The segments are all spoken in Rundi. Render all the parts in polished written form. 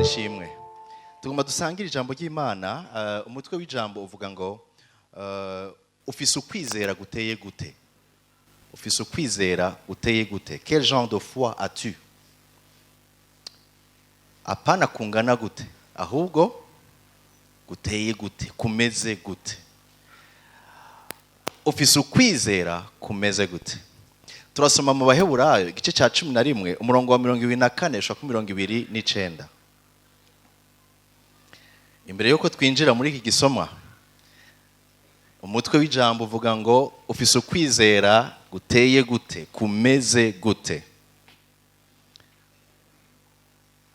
Imana ishimwe. Tugomba dusangira ijambo ry'Imana, umutwe w'ijambo uvuga ngo ufise ukwizera guteye gute. Ufise ukwizera guteye gute. Quel genre de foi as-tu? Apana kungana gute, ahubwo guteye gute, kumeze gute. Ufise ukwizera kumeze gute. Turasoma mu Baheburayo igice ca 11 umurongo wa 24 ushaka 29. Imbere yuko twinjira muri iki gisomwa, umutwe w'ijambo uvuga ngo ufise ukwizera guteye gute, kumeze gute.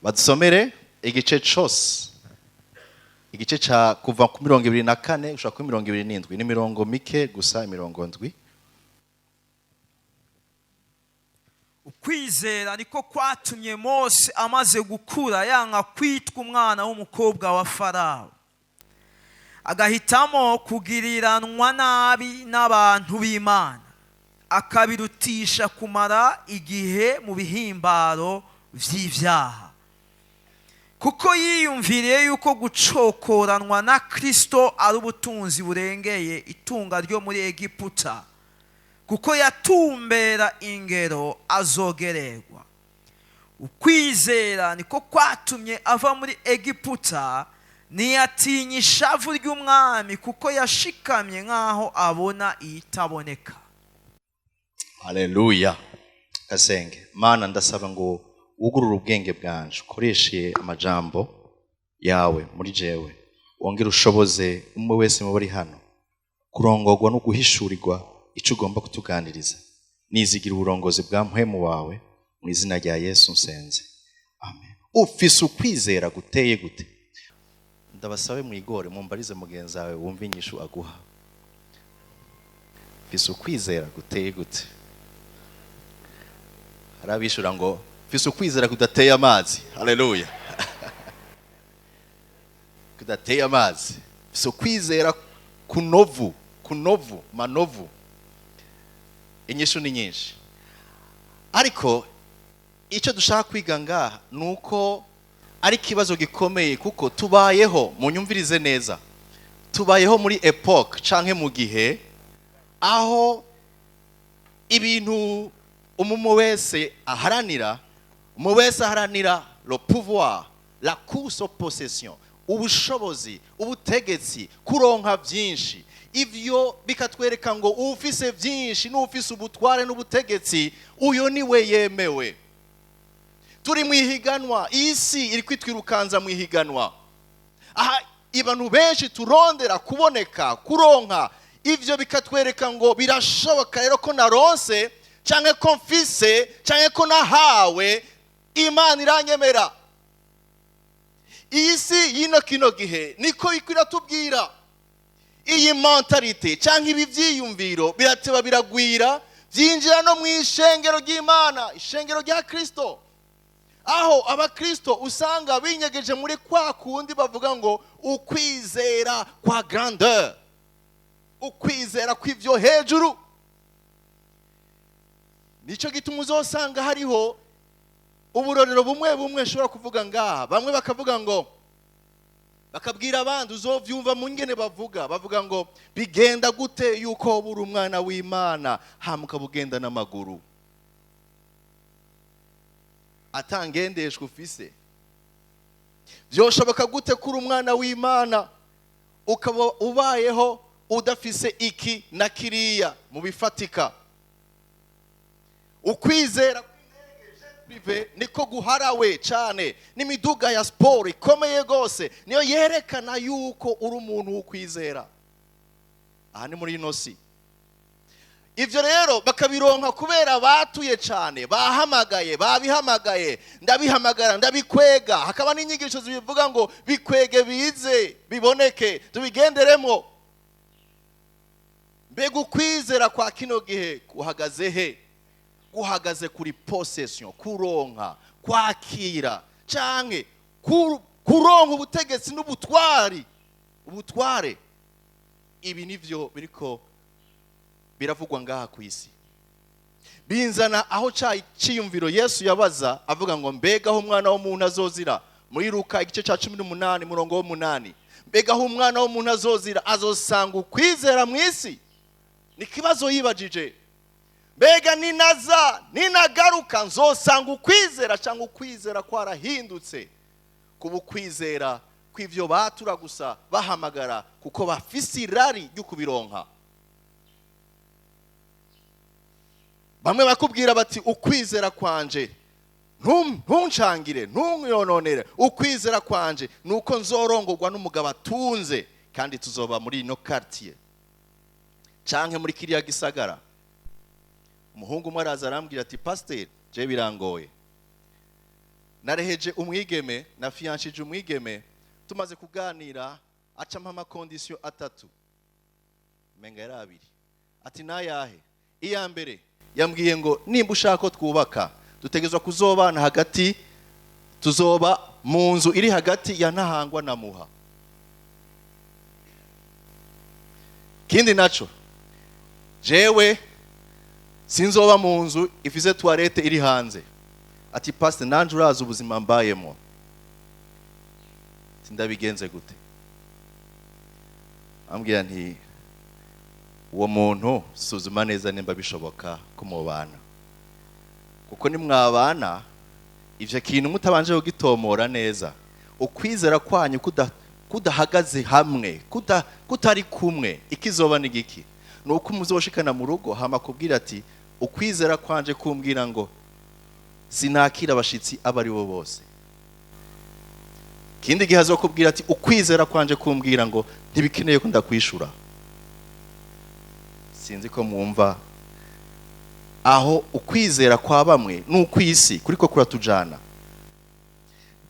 Badusomere igice cose, igice ca kuva ku 24 ushaka 27, ni mirongo mike gusa, imirongo ndwi. Ukwizera niko kwatumye Mose amaze gukura yanga kwitwa umwana w'umukobwa wa Farawo, agahitamo kugiriranwa nabi n'abantu b'Imana, akabirutisha kumara igihe mu bihimbaro vy'ivyaha, kuko yiyumviriye yuko gucokoranwa na Kristo ari ubutunzi burengeye itunga ryo muri Egiputa, kuko yatumbera ingero azogererwa. Ukwizera niko kwatumye ava muri Egiputa, ntiyatinya ishavu ry'umwami, kuko yashikamye nk'aho abona iyitaboneka. Haleluya. Kasenge, Mana ndasaba ngo wugurure ubwenge bwanje, ukoreshe amajambo yawe muri jewe, wongere ushoboze umwe wese mu bari hano kurongorwa no guhishurirwa ico ugomba kutuganiriza. Nizigira uburongozi bwa mpwemu wawe mu izina rya Yesu nsenze, amen. Ufise ukwizera guteye gute. Ndabasabe mwigore mumbarize mugenzi wawe wumva inyishu aguha. Ufise ukwizera guteye gute. Harabishura ngo ufise ukwizera kudateye amazi. Haleluya. Kudateye amazi. Ufise ukwizera kunovu, manovu. Inyishu ni nyinshi. Ariko icyo dushaka kwiga ngaha nuko ari kibazo gikomeye, kuko tubayeho, munyumvirize neza, tubayeho muri epoque canke mu gihe aho ibintu umumu wese aharanira, le pouvoir, la course aux possessions, ubushobozi, ubutegetsi, kuronka byinshi. Ivyo bikatwereka ngo ufise byinshi n'ufise ubutware n'ubutegetsi, uyo niwe yemewe. Turi mwihiganwa, isi iri kwitwirukanza mwihiganwa. Aha abantu benshi turondera kuboneka, kuronka. Ivyo bikatwereka ngo birashoboka rero ko naronse canke ko mfise canke ko nahawe, Imana iranyemera. Isi yino kino gihe niko ikwira tubwira. Iyi mentalite canke ibi vyiyumviro birateba biragwira, vyinjira no mu ishengero ry'Imana, ishengero rya Kristo, aho abakristo usanga binyegeje muri kwa kundi bavuga ngo ukwizera kwa grandeur, ukwizera kw'ivyo hejuru. Nico gituma uzosanga hariho uburorero bumwe ushobora kuvuga ngaha. Bamwe bakavuga ngo, bakabwira abandi, uzovyumva mu ngene bavuga ngo bigenda gute yuko buri umwana w'Imana hamuka bugenda n'amaguru, atangendeshwa ufise. Vyoshoboka gute kuri umwana w'Imana ukaba ubayeho udafise iki na kiriya mu bifatika. Ukwizera bive niko guharawe cyane n'imiduga ya sport ikomeye gose, niyo yerekana yuko uri umuntu w'ukwizera. Aha ni muri inosi. Ivyo rero bakabironka kubera batuye cyane, babihamagaye, ndabihamagara, ndabikwega. Hakaba n'inyigisho zibivuga ngo bikwege bize, biboneke, tubigenderemo. Mbega ukwizera kwa kino gihe kuhagaze he? Uhagaze kuri possession, kuronka, kwakira, canke kuronka ubutegetsi ubutware. Ibi nivyo biriko biravugwa ngaha ku isi. Binzana aho ciyumviro Yesu yabaza avuga ngo mbega aho umwana w'umuntu azozira muri Luka igice cya 18 murongo w'8. Mbega aho umwana w'umuntu azozira azosanga ukwizera mu isi? Ni kibazo yibajije. Mbega ninagaruka nzosanga ukwizera cyangwa ukwizera kwarahindutse kuba ukwizera kw'ivyo batura gusa bahamagara kuko bafise irari ryo kubironka. Bamwe bakubwira bati ukwizera kwanje ntuncangire ntunyononere, ukwizera kwanje nuko nzorongorwa n'umugabo atunze kandi tuzoba muri ino quartier canke muri kiriya gisagara. Umuhungu umwe araza arambwira ati pasteur, je birangoye, nareheje umwigeme na fianchije umwigeme, tumaze kuganira acampa amakondisiyo 3 menga yari 2. Ati nayahe? Iya mbere yambwiye ngo nimba ushaka ko twubaka dutegezwa kuzobana hagati, tuzoba mu nzu iri hagati ya Ntahangwa na Muha. Kindi naco, jewe sinzoba mu nzu ifise toilette iri hanze. Ati pastor, nanje uraza ubuzima mbayemo, sindabigenze gute? Ambwira nti uwo muntu suzuma neza nimba bishoboka ko mubana, kuko ni mwabana ivyo kintu mutabanje kugitomora neza, ukwizera kwanyu kudahagaze hamwe, kutari kumwe, ikizoba ni giki? Nuko muzoshikana mu rugo hama kubwira ati ukwizera kwanje kumbwira ngo sinakira abashitsi abari bo bose. Kindi gihe azokubwira ati ukwizera kwanje kumbwira ngo ntibikeneye ko ndakwishura. Sinzi ko mwumva aho ukwizera kwa bamwe n'ukwisi kuriko kuratujana.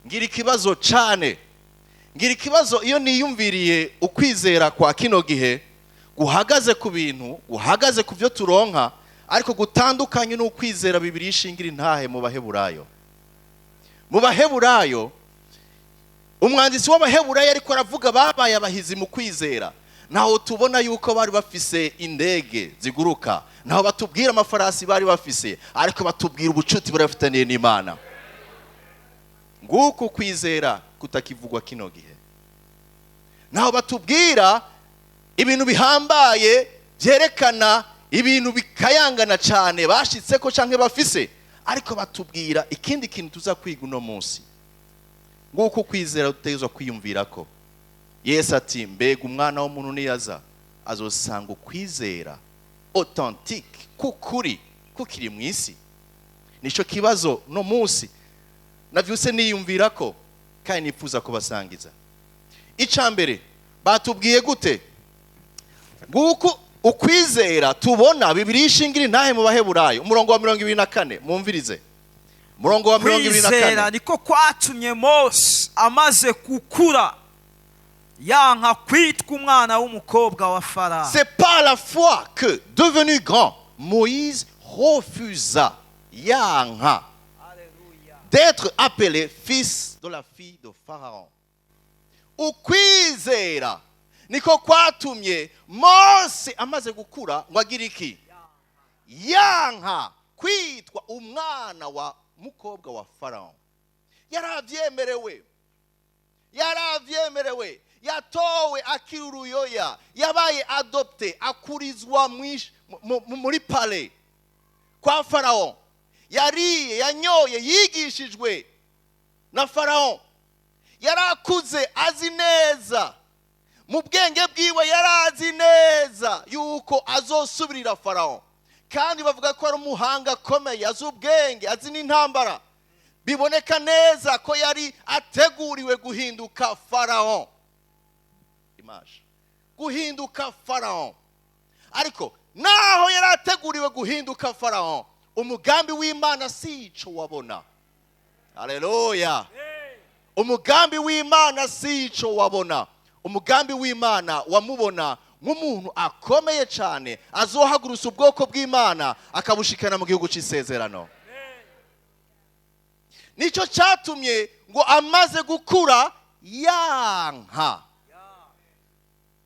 Ngira ikibazo cane, ngira ikibazo iyo niyumviriye ukwizera kwa kino gihe guhagaze ku bintu, guhagaze ku byo turonka, ariko gutandukanye n'ukwizera Bibiliya ishingira intahe mu Baheburayo. Mu Baheburayo umwanditsi w'Abaheburayo ariko aravuga babaye abahizi mu kwizera. Naho tubona yuko bari bafise indege ziguruka, naho batubwira amafarasi bari bafise, ariko batubwira ubucuti bari bafitaniye n'Imana. Nguko kwizera kutakivugwa kino gihe. Naho batubwira ibintu bihambaye byerekana ibintu bikayangana cyane bashitseko canke bafise, ariko batubwira ikindi kintu tuza kwiga uno munsi. Nguko kwizera utezwa kwiyumvirako. Yesu ati mbega umwana w'umuntu niyaza azosanga ukwizera authentique kukuri kukiri mu isi? Nico kibazo no munsi navyuse niyumvirako kandi nifuza kubasangiza. Icambere batubwiye gute? Nguko ukwizera tubona Bibiliya ishingira intahe mu Baheburayo umurongo wa 24, mumvirize. Umurongo wa 24. Kwizera niko kwatumye Mose amaze gukura yanka kwitwa umwana w'umukobwa wa Farawo. C'est par la foi que, devenu grand, Moïse refusa yanka d'être appelé fils de la fille de Pharaon. Ukwizera niko kwatumye Mose amaze gukura ngo agire iki? Yanka kwitwa umwana wa mukobwa wa Pharaon. Yaravyemerewe, yatowe akiri uruyoya, yabaye adopte, akurizwa muri palais kwa Pharaon. Yariye, yanyoye, yigishijwe na Pharaon. Yarakuze azi neza, mu bwenge bwiwe yarazi neza yuko azosubirira Pharaon. Kandi bavuga ko ari umuhanga akomeye, azi ubwenge, azi n'intambara. Biboneka neza ko yari ateguriwe guhinduka Pharaon. Image. Guhinduka Pharaon. Ariko naho yari ateguriwe guhinduka Pharaon, umugambi w'Imana sico wabona. Haleluya. Umugambi w'Imana sico wabona. Umugambi w'Imana wamubona nk'umuntu akomeye cyane azohagurusa ubwoko bw'Imana akabushikana mu gihugu cy'isezerano. Nico cyatumye ngo amaze gukura yanka.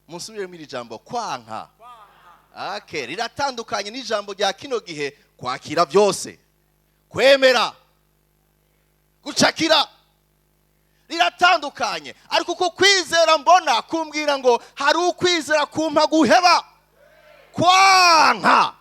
Musubire muri jambo kwanka. Okay, riratandukanye n'ijambo rya kino gihe kwakira byose, kwemera, gucakira. riratandukanye. Ariko uko kwizera mbona kumbwira ngo hari ukwizera kumpa guheba kwanka.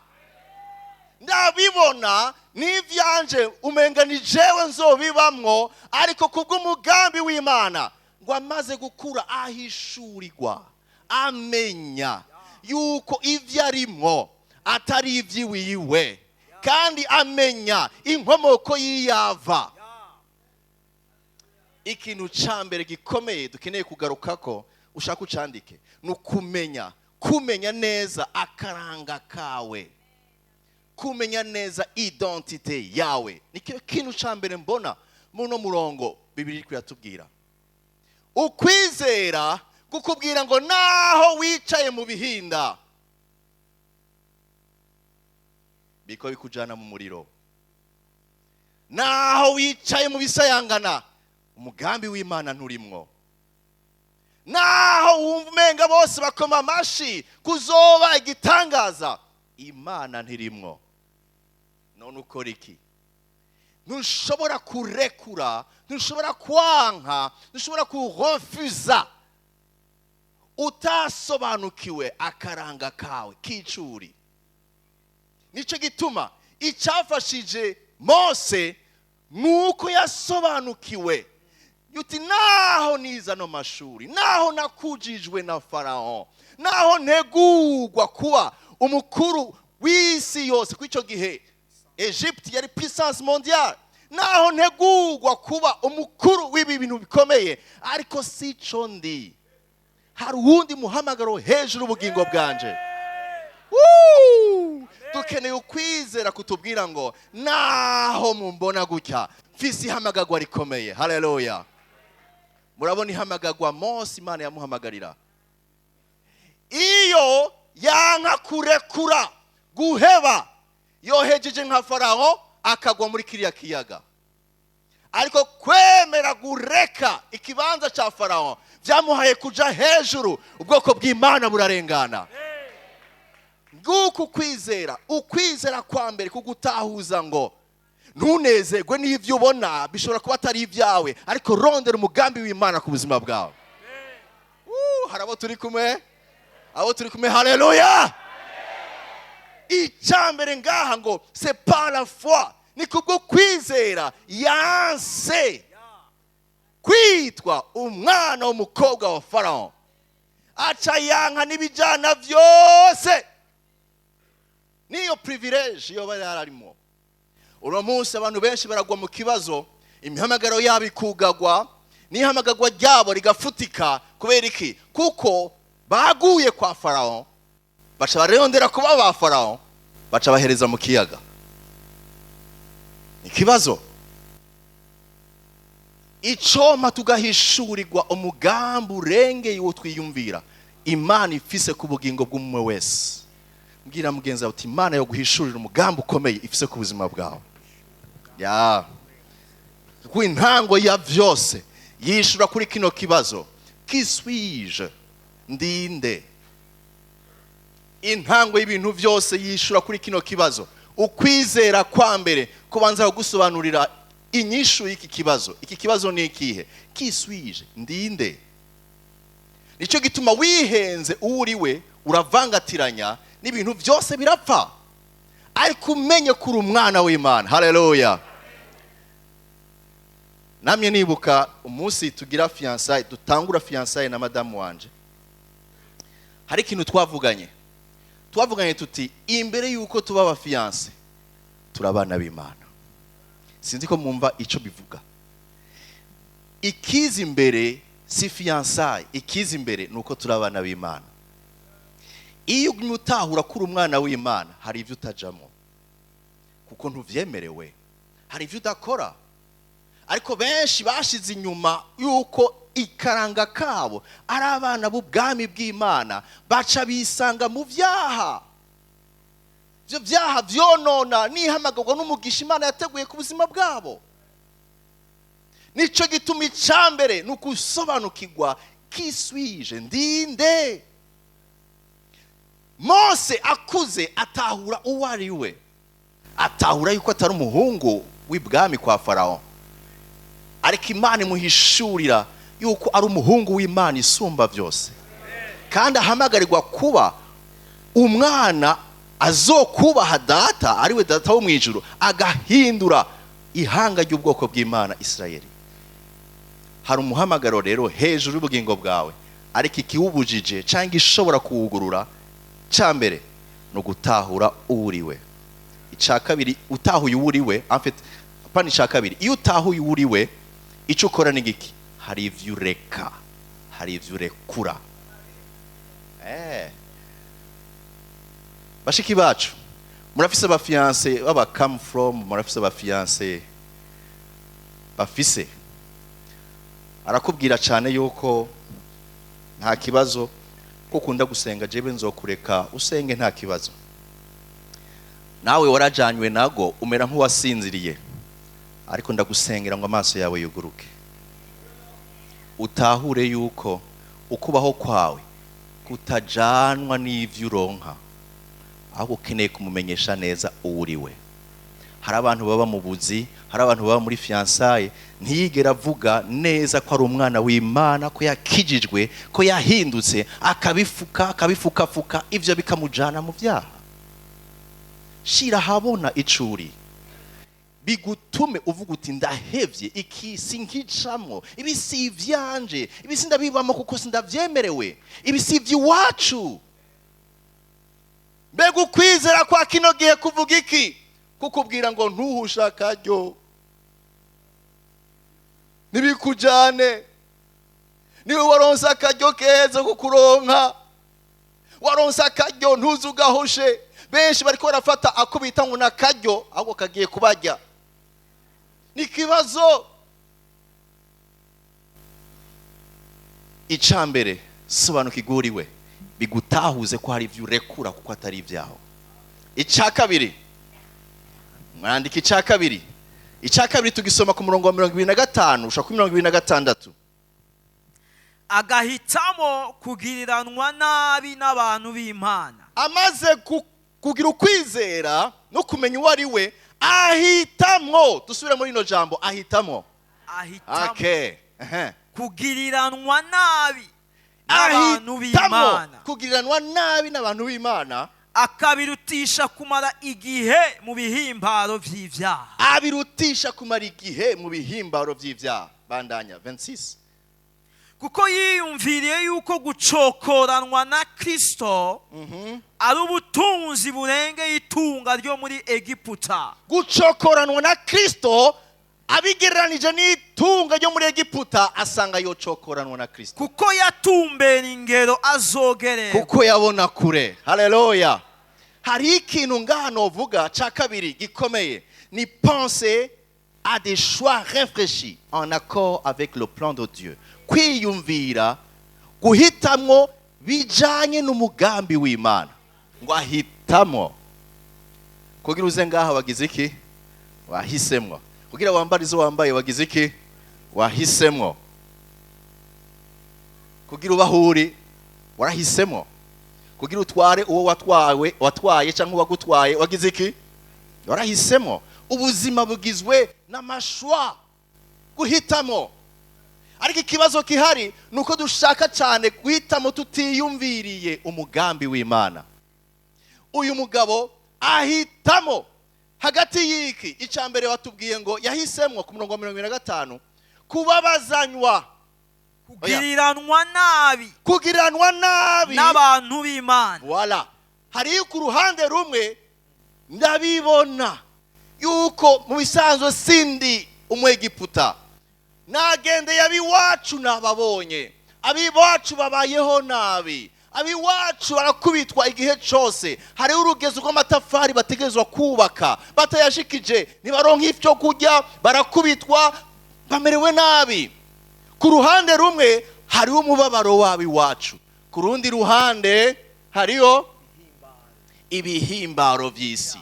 Ndabibona n'ivyanje umenga ni jewe nzobibamwo, ariko kubw'umugambi w'Imana ngo amaze gukura ahishurirwa, amenya yuko ivyo arimwo atari ivy'iwiwe, kandi amenya inkomoko y'iyava. Ikintu cambere gikomeye dukeneye kugarukako, ushaka ucandike, nukumenya neza akaranga kawe, kumenya neza identite yawe. Nikyo kintu cambere mbona muno murongo Bibiliya iratubwira. Ukwizera kukubwira ngo naho wicaye mu bihinda biko bikujana mu muriro, naho wicaye mu bisayangana umugambi w'Imana nturimwo, naho wumva umenga bose bakoma amashi kuzoba igitangaza, Imana ntirimwo. None ukora iki? Ntushobora kurekura, ntushobora kwanka, ntushobora kurefuza utasobanukiwe akaranga kawe k'icuri. Nico gituma icafashije Mose nuko yasobanukiwe yuti naho niza no mashuri, naho nakujijwe na Farao, naho ntegurwa kuba umukuru w'isi yose. Kw'ico gihe Egypte yari puissance mondiale, naho ntegurwa kuba umukuru w'ibi bintu bikomeye, ariko sico ndi, hari uwundi muhamagaro hejuru ubugingo bwanje. Dukeneye ukwizera kutubwira ngo naho mumbona gutya mfise ihamagagwa rikomeye. Haleluya. Murabona ihamagagwa Mose Imana yamuhamagarira, iyo yanka kurekura guheba, yohejeje nka Farao akagwa muri kiriya kiyaga. Ariko kwemera gureka ikibanza cha Farao vyamuhaye kuja hejuru, ubwoko bw'Imana burarengana. Nguko ukwizera kwa mbere kugutahuza ngo ntunezerwe n'ivyo ubona bishobora kuba atari ivyawe, ariko rondera umugambi w'Imana ku buzima bwawe. Harabo turi kumwe, abo turi kumwe. Haleluya. Icambere ngaha ngo c'est pas la foi, ni kubwo kwizera yanse kwitwa umwana w'umukobwa wa Farao, aca yanka n'ibijana vyose. Niyo privilege yoba yararimo. Uno munsi abantu benshi baragwa mu kibazo, imihamagaro yabo ikugagwa, n'ihamagagwa ryabo rigafutika. Kubera iki? Kuko baguye kwa Farao, baca barondera kuba ba Farao, baca bahereza mu kiyaga. Ikibazo icoma tugahishurirwa umugambi urengeye uwo twiyumvira Imana ifise ku bugingo bw'umwe wese. Mbwira mugenzi wawe uti Imana yo guhishurira umugambi ukomeye ifise ku buzima bwawe. Ku intango ya vyose yishura kuri kino kibazo, qui suis-je? Ndinde. Intango y'ibintu vyose yishura kuri kino kibazo. Ukwizera kwa mbere kubanza gusobanurira inyishu y'iki kibazo. Iki kibazo ni ikihe? Qui suis-je? Ndinde. Nico gituma wihenze uriwe uravangatiranya n'ibintu byose birapfa, ariko umenye kuri umwana w'Imana. Haleluya. Namye nibuka umunsi tugira fiançailles, dutangura fiançailles na madamu wanje, hari ikintu twavuganye tuti imbere yuko tuba aba fiancé turabana b'Imana. Sinzi ko mwumva ico bivuga. Ikiza imbere si fiançailles, ikiza imbere nuko turabana b'Imana. Iyo umutahura kuri umwana w'Imana hari ivyo utajamo, kuko ntuvyemerewe, hari ivyo udakora. Ariko benshi bashize inyuma yuko ikaranga kabo ari abana b'ubwami bw'Imana, baca bisanga mu vyaha. Ivyo vyaha vyonona n'ihamagagwa n'umugisha Imana yateguye ku buzima bwabo. Nico gituma icambere nukusobanukirwa qui suis-je? Ndinde. Mose akuze atahura uwo ari we, atahura yuko atari umuhungu w'ibwami kwa Farao, ariko Imana imuhishurira yuko ari umuhungu w'Imana isumba byose, kandi ahamagarirwa kuba umwana azokubaha data, ari we data wo mu ijuru, agahindura ihanga ry'ubwoko bw'Imana Isirayeli. Hari umuhamagaro rero hejuru y'ubugingo bwawe, ariko ikiwubujije cyangwa ishobora kuwugurura, cya mbere no gutahura uwuriwe. Icya kabiri, utahuye uwuriwe, apana icya kabiri, iyo utahuye uwuriwe, icyo ukora ni giki? Hari ivyo ureka, hari ivyo urekura. Bashiki bacu, murafise abafiance baba come from, murafise abafiance bafise, arakubwira cyane yuko nta kibazo ko ukunda gusenga, jewe nzokureka usenge nta kibazo. Nawe warajanywe nago umera nk'uwasinziriye, ariko ndagusengera ngo amaso yawe yuguruke, utahure yuko ukubaho kwawe kutajanwa n'ivyo uronka, ahubwo ukeneye kumumenyesha neza uwuriwe. Hari abantu baba mu buzi, hari abantu baba muri fiançailles, ntiyigera avuga neza ko ari umwana w'Imana, ko yakijijwe, ko yahindutse, akabifukafuka, ivyo bikamujana mu byaha. Shira habona icuri bigutume uvuga uti ndahevye, iki sinkicamwo, ibi si ivyanje, ibi sindabibamo kuko sindavyemerewe, ibi si ivy'iwacu. Mbega ukwizera kwa kino gihe kuvuga iki? Kukubwira ngo ntuhusha akaryo, nibikujane, niwe waronse akaryo keza kukuronka, waronse akaryo ntuzugahoshe. Benshi bariko barafata akubita ngo nakaryo, ahubwo kagiye kubarya. Ni kibazo. Icambere, sobanukiguriwe, bigutahuze ko hari ivyo urekura kuko atari ivyaho. Icakabiri, mwandika icakabiri. Icakabiri tugisoma ku murongo wa 25 ushaka 26. Agahitamo kugiriranwa nabi n'abantu b'Imana. Amaze kugira ukwizera no kumenya uwo ari we, ahitamwo. Dusubire muri ino jambo, ahitamwo. Okay. Kugiriranwa nabi n'abantu b'Imana. Kugiriranwa nabi n'abantu b'Imana, akabirutisha kumara igihe mu bihimbaro vy'ivyaha. Abirutisha kumara igihe mu bihimbaro vy'ivyaha. Bandanya 26. Kuko yiyumviriye yuko gucokoranwa na Kristo ari ubutunzi burengeye itunga ryo muri Egiputa. Gucokoranwa na Kristo abigereranije n'itunga ryo muri Egiputa, asanga yocokoranwa na Kristo kuko yatumbera ingero azogerera, kuko yabona kure. Haleluya. Hari ikintu ngano uvuga ca kabiri gikomeye, ni penser à des choix réfléchis en accord avec le plan de Dieu. Kwiyumvira, guhitamwo bijanye n'umugambi w'Imana. Ngo ahitamo kugira uze ngaha wagize iki? Wahisemwo. Kugira wambarizo wambaye wagize iki? Wahisemwo. Kugira ubahuri warahisemwo. Kugira utware uwo watwaye cyangwa wagutwaye wagize iki? Warahisemwo. Ubuzima bugizwe n'amashwa, guhitamo. Ariko ikibazo kihari nuko dushaka cyane guhitamo tutiyumviriye umugambi w'Imana. Uyu mugabo ahitamo hagati y'iki. Icambere watubwiye ngo yahisemwo ku murongo wa 25, kubabazanywa, kugiriranwa nabi n'abantu b'Imana. Wala. Hari ku ruhande rumwe ndabibona yuko mu bisanzwe sindi umwegiputa, nagende yabiwacu nababonye, abiwacu babayeho nabi, abiwacu barakubitwa igihe cyose. Hari urugezo rw'amatafari bategerezwa kubaka, batayashikije nibaronka ivyo kurya, barakubitwa, bamerewe nabi. Ku ruhande rumwe hariho umubabaro w'abiwacu, ku rundi ruhande hariho ibihimbaro vy'isi.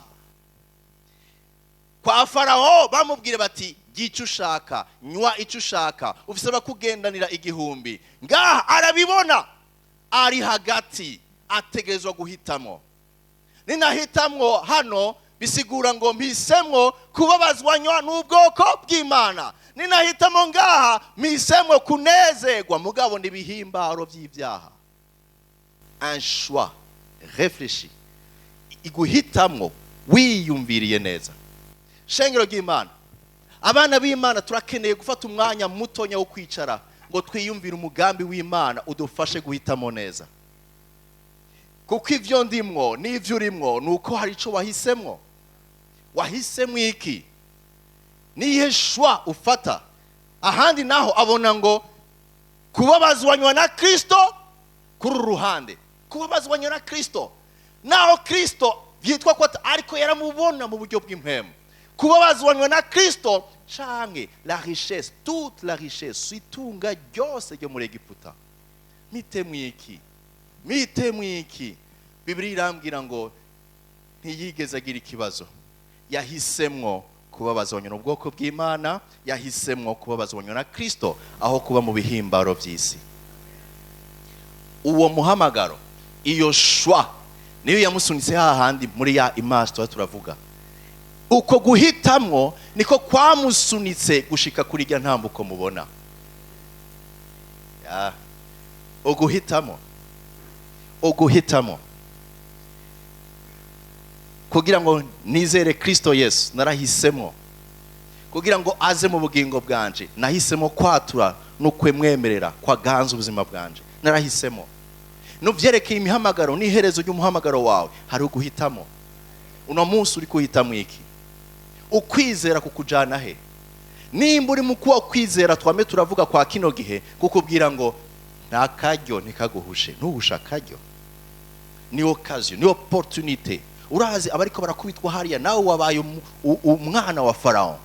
Kwa Faraho bamubwire bati gicu ushaka, nywa ico ushaka, ufise bakugendanira igihumbi. Ngaha arabibona, ari hagati, ategerezwa guhitamo. Ninahitamwo hano bisigura ngo mpisemwo kubabazwanywa n'ubwoko bw'Imana. Ninahitamo ngaha mpisemwo kunezerwa mugabo n'ibihimbaro by'ibyaha. Un choix réfléchi. Iguhitamwo wiyumviriye neza. Shengero ry'Imana, abana b'Imana turakeneye gufata umwanya mutonya wo kwicara ngo twiyumvire umugambi w'Imana udufashe guhitamo neza. Kuko ivyo ndimwo n'ivyo urimwo nuko hari ico wahisemwo. Wahisemwo iki? Nihe choix ufata? Ahandi naho abona ngo kubabazwanywa na Kristo kuri ruhande. Kubabazwanywa na Kristo. Naho Kristo vyitwa ko ariko yaramubona mu buryo bw'impemu. Kubabazwanywa na Kristo canke la richesse, toute la richesse, itunga ryose ryo muri Egiputa. Mitemwo iki? Bibiri irambwira ngo ntiyigeze agira ikibazo. Yahisemwo kubabazwanywa n'ubwoko bw'Imana, yahisemwo kubabazwanywa na Kristo aho kuba mu bihimbaro by'isi. Uwo muhamagaro, iyo choix niyo yamusunitse hahandi muri ya image turavuga. Uko guhitamwo niko kwamusunitse gushika kuri rya ntambuko mubona. Uguhitamo kugira ngo nizere Kristo Yesu narahisemo. Kugira ngo aze mu bugingo bwanje nahisemo kwatura no kwemwemerera kwa ganza ubuzima bwanje. Narahisemo. No vyerekeye imihamagaro n'iherezo ry'umuhamagaro wawe hari uguhitamo. Uno munsi uri kuhitamo iki? Ukwizera kukujana he? Nimba uri mu kuwa kwizera twame turavuga kwa kino gihe kukubwira ngo nta karyo nikaguhushe, ntuhusha karyo. Ni occasion, ni opportunité. Urazi abariko barakubitwa hariya nawe wabaye umwana wa Farao.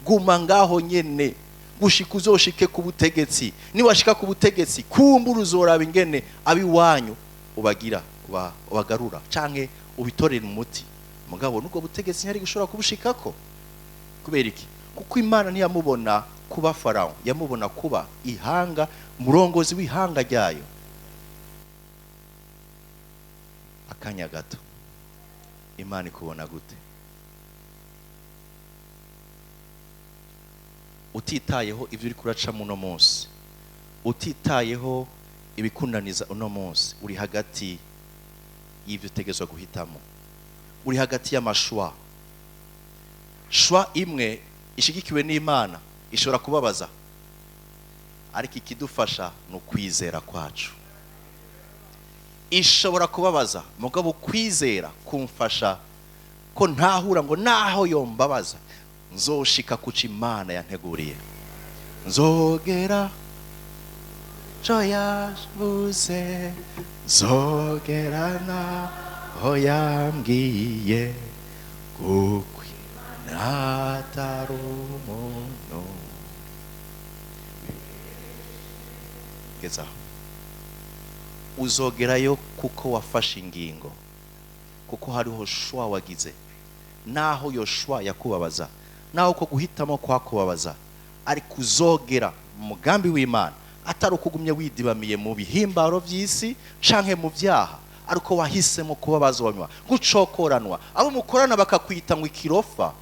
Guma ngaho nyene gushika uzoshike ku butegetsi. Ni washika ku butegetsi kumbura uzoraba ingene abiwanyu ubagarura canke ubitorera umuti. Mugabo nuko butegetsi ntari gushobora kubushikako. Kubera iki? Kuko Imana ntiyamubona kuba Farao, yamubona kuba ihanga, murongozi w'ihanga ryayo. Akanya gato Imana ikubona gute? Utitayeho ivyo uri kuraca muno munsi, utitayeho ibikunaniza uno munsi, uri hagati y'ivyo utegezwa guhitamo. Uri hagati y'amashwa. Shwa imwe ishigikiwe n'Imana ishobora kubabaza, ariko ikidufasha no kwizera kwacu. Ishobora kubabaza mugabo kwizera kumfasha ko ntahura ngo naho yombabaza nzoshika kuca Imana yanteguriye. Nzogera joyavuze nzogerana ho yambwiye kuko natarumuntu. Geza uzogerayo kuko wafashe ingingo, kuko hariho shwa wagize. Naho yo shwa yakubabaza, naho ko guhitamo kwakubabaza, ariko uzogera mu mugambi w'Imana atari ukugumye widibamiye mu bihimbaro by'isi canke mu byaha, ariko wahisemo kubabazwanywa gucokoranwa. Abo mukorana bakakwita ngo ikirofa,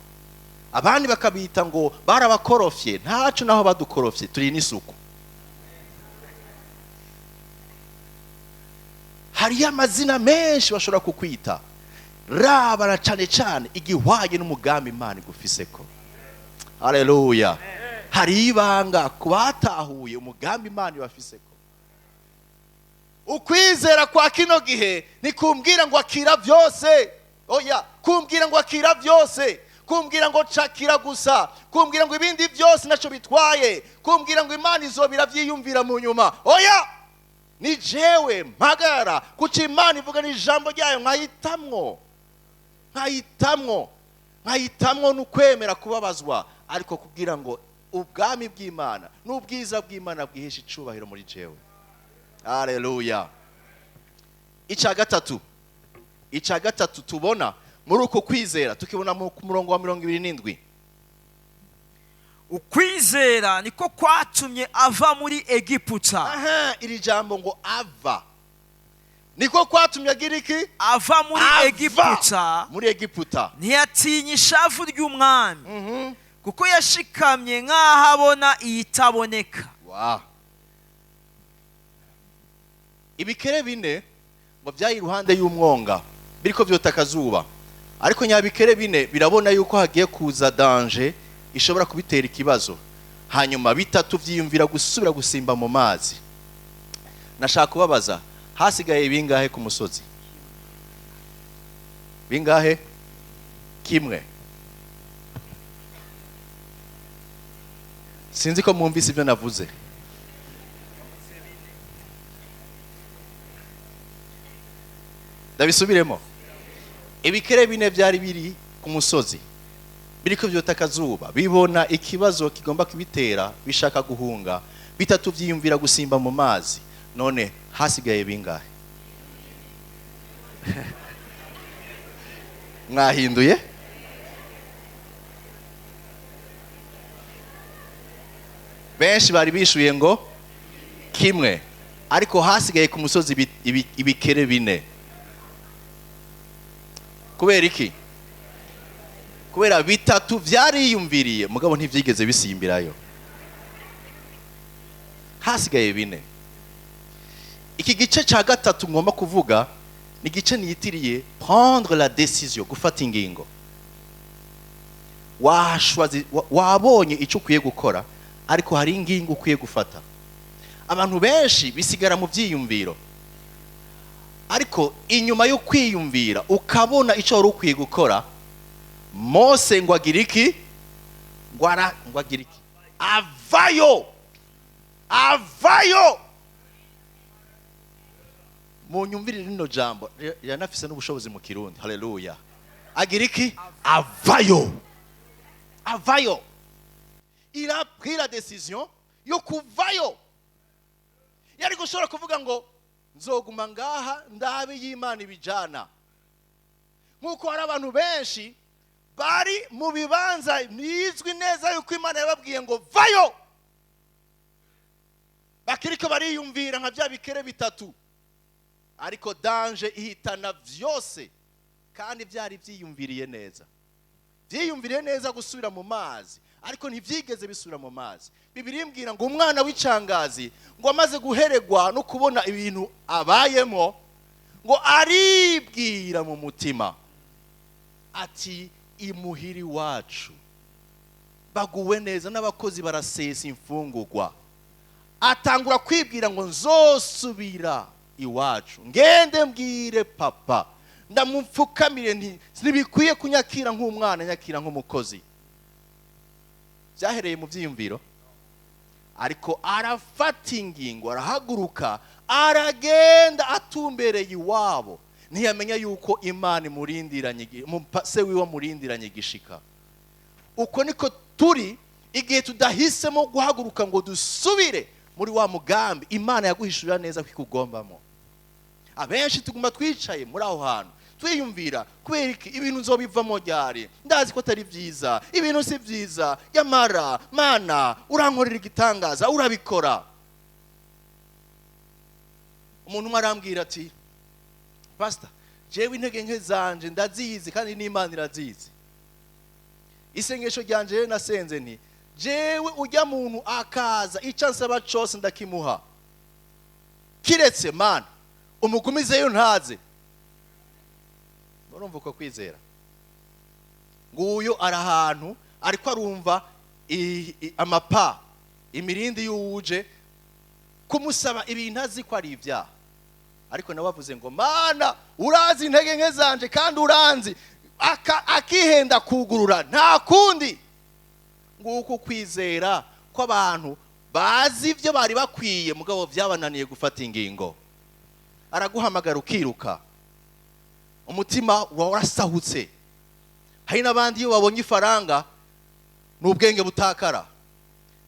abandi bakabita ngo barabakorofye. Ntacu naho badukorofye, turi n'isuku. Hari amazina menshi bashobora kukwita. Raba cane igihwanye n'umugambi Imana igufiseko. Haleluya. Hari ibanga kubatahuye umugambi Imana ibafiseko. Ukwizera kwa kino gihe ni kumbwira ngo akira byose. Oya, kumbwira ngo akira byose. Kumbwira ngo cakira gusa. Kumbwira ngo ibindi byose naco bitwaye. Kumbwira ngo Imana izobira vyiyumvira mu nyuma. Oya! Ni jewe mpagara kuki Imana ivuga ni ijambo ryayo nkahitamwo n'ukwemera kubabazwa, ariko kugira ngo ubwami bw'Imana n'ubwiza bw'Imana bwihishe icubahiro muri jewe. Haleluya. Ica gatatu tubona muri uko kwizera tukibona mu murongo wa 27. Ukwizera niko kwatumye ava muri Egiputa. Iri jambo ngo ava niko kwatumye agira iki? ava muri Egiputa, muri Egiputa. ntiyatinya ishavu ry'umwami kuko yashikamye nk'aho abona iyitaboneka. Wow. Ibikere bine ngo byayi iruhande y'umwonga biriko vyota akazuba, ariko nyabikere bine birabona yuko hagiye kuza danger ishobora kubitera ikibazo, hanyuma bitatu vyiyumvira gusubira gusimba mu mazi. Nashaka kubabaza, hasigaye bingahe ku musozi? Bingahe? Kimwe. Sinzi ko mwumvise ibyo navuze. Ndabisubiremo. Ibikere bine byari biri ku musozi, biriko vyota akazuba, bibona ikibazo kigomba kubitera, bishaka guhunga, bitatu vyiyumvira gusimba mu mazi. None hasigaye bingahe? Mwahinduye? Benshi bari bishuye ngo kimwe, ariko hasigaye ku musozi ibikere bine. Kubera iki? Kubera bitatu vyariyumviriye mugabo ntivyigeze bisimbirayo, hasigaye bine. Iki gice ca gatatu ngomba kuvuga ni gice niyitiriye prendre la décision, gufata ingingo. Wabonye ico ukwiye gukora, ariko hari ingingo ukwiye gufata. Abantu benshi bisigara mu vyiyumviro, ariko inyuma yo kwiyumvira ukabona ico wari ukwiye gukora, Mose ngo agira iki? Ngo agira iki? Avayo. Munyumvire rino jambo yanafise n'ubushobozi mu Kirundi. Haleluya. Agira iki? Avayo. Il a pris la décision yo kuvayo. Yari gushobora kuvuga ngo nzoguma ngaha ndabe y'Imana ibijana. Nkuko hari abantu benshi bari mu bibanza bizwi neza yuko Imana yababwiye ngo vayo, bakiriko bariyumvira nka bya bikere bitatu, ariko danger ihitana vyose, kandi byari vyiyumviriye neza gusubira mu mazi, ariko ntivyigeze bisubira mu mazi. Bibiliya imbwira ngo umwana w'icangazi ngo amaze guheregwa no kubona ibintu abayemo, ngo aribwira mu mutima ati imuhiri wacu baguwe neza, n'abakozi barasesa imfungurwa. Atangura kwibwira ngo nzosubira iwacu ngende mbwire papa, ndamupfukamire nti ntibikwiye kunyakira nk'umwana, nyakira nk'umukozi. Byahereye mu vyiyumviro, ariko arafata ingingo, arahaguruka, aragenda atumbereye iwabo. Ntiyamenya yuko Imana imurindiranye, se wiwe murindiranye gishika. Uko niko turi igihe tudahisemo guhaguruka ngo dusubire muri wa mugambi Imana yaguhishurira neza kwikugombamo. Abenshi tuguma twicaye muri aho hantu twiyumvira, kubera iki ibintu nzobivamo ryari, ndazi ko atari vyiza, ibintu si vyiza, yamara Mana urankorera igitangaza, urabikora. Umuntu arambwira ati, Pastor, jewe intege nke zanje ndazizi kandi n'Imana irazizi. Isengesho ryanje nasenze nti jewe ujya muntu akaza icyo nsaba cyose ndakimuha, kiretse Mana umugumizeyo ntaze. Urumva uko kwizera? Nguyo ari ahantu ariko arumva amapa imirindi y'uwuje kumusaba ibintu azi ko ari ibyaha, ariko nabavuze ngo Mana urazi intege nke zanje kandi uranzi, akihenda kugurura nta kundi. Nguko kwizera ko abantu bazi ibyo bari bakwiye mugabo byabananiye gufata ingingo. Araguhamagara ukiruka, umutima warasahutse. Hari n'abandi iyo babonye ifaranga n'ubwenge butakara.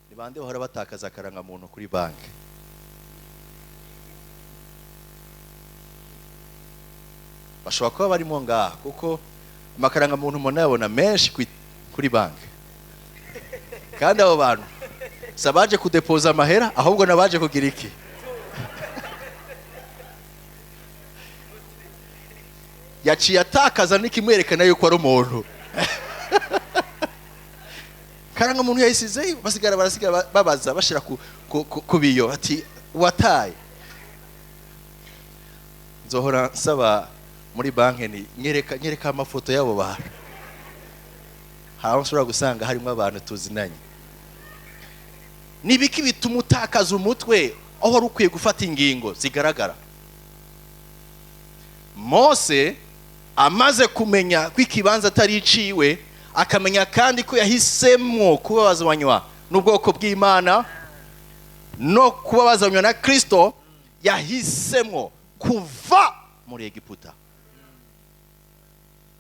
Ni bande bahora batakaza akaranga muntu kuri banki? Bashobora kuba barimo ngaha kuko amakaranga muntu umuntu yabona menshi kuri banki. Kandi abo bantu sabaje kudepoza amahera ahubwo nabaje kugira iki? yaciye atakaza n'ikimwerekana yuko ari umuntu. Karanga umuntu yayisize basigara babaza bashira ku biyo ati wataye. Nzohora nsaba muri banki ni nyereka amafoto yabo bantu. Haho nshobora gusanga harimo abantu tuzinanye. Nibiki bituma utakaza umutwe aho wari ukwiye gufata ingingo zigaragara. Mose amaze kumenya ko ikibanza atari iciwe, akamenya kandi ko yahisemo kubabazanywa n'ubwoko bw'Imana no kubabazanywa na Kristo, yahisemo kuva muri Egiputa.